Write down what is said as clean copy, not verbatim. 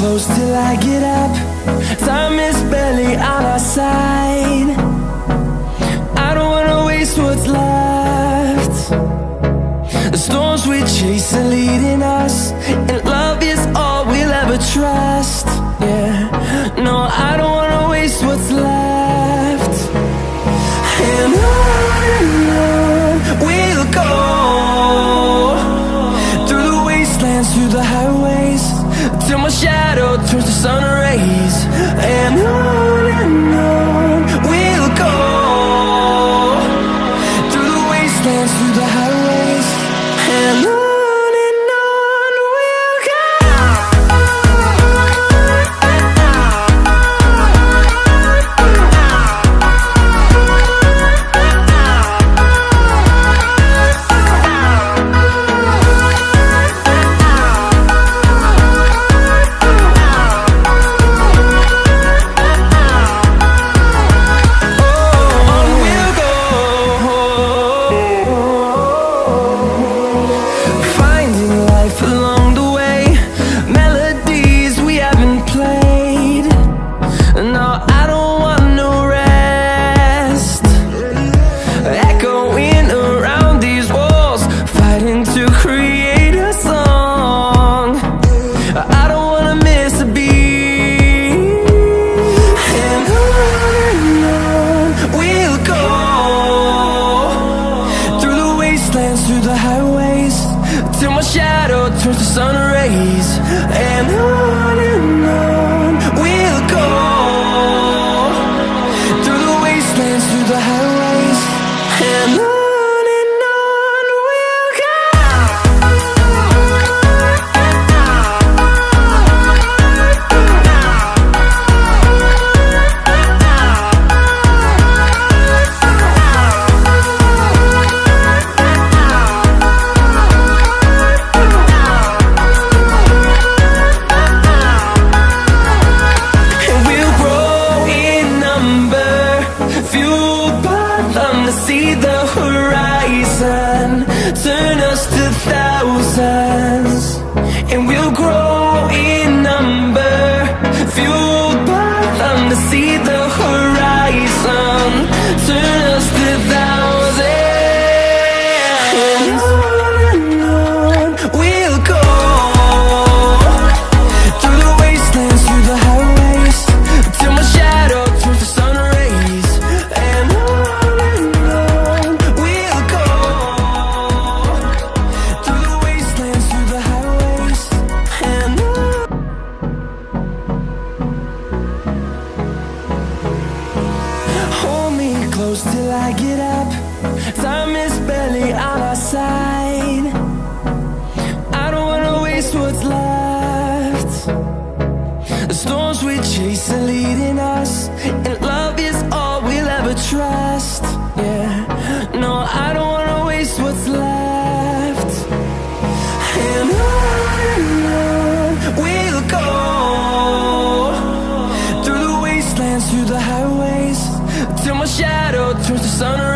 close till I get up. Time is barely on our side. I don't wanna waste what's left. The storms we chase are leading us, and love is all we'll ever trust. Yeah, no, I don't wanna waste what's left. And on we'll go, through the wastelands, through the highways, till my shadow turns to sun rays. And on we'll go, through the wastelands, through the highways, and on we'll go. Through the highways, till my shadow turns to sun rays. And on we'll go, through the wastelands, through the highways, and on we'll go. See the horizon, turn us to thousands, and we'll grow in number, fueled by them to see the horizon, turn us to thousands. And on we'll go, through the wastelands, through the highways, till my shadow turns to sun rays. And close till I get up. Time is barely on our side. I don't wanna waste what's left. The storms we chase are leading us, and love is all we'll ever trust. Yeah, no, I don't wanna waste what's left. And on we'll go, through the wastelands, through the highways, till my shadow turns to sun rays.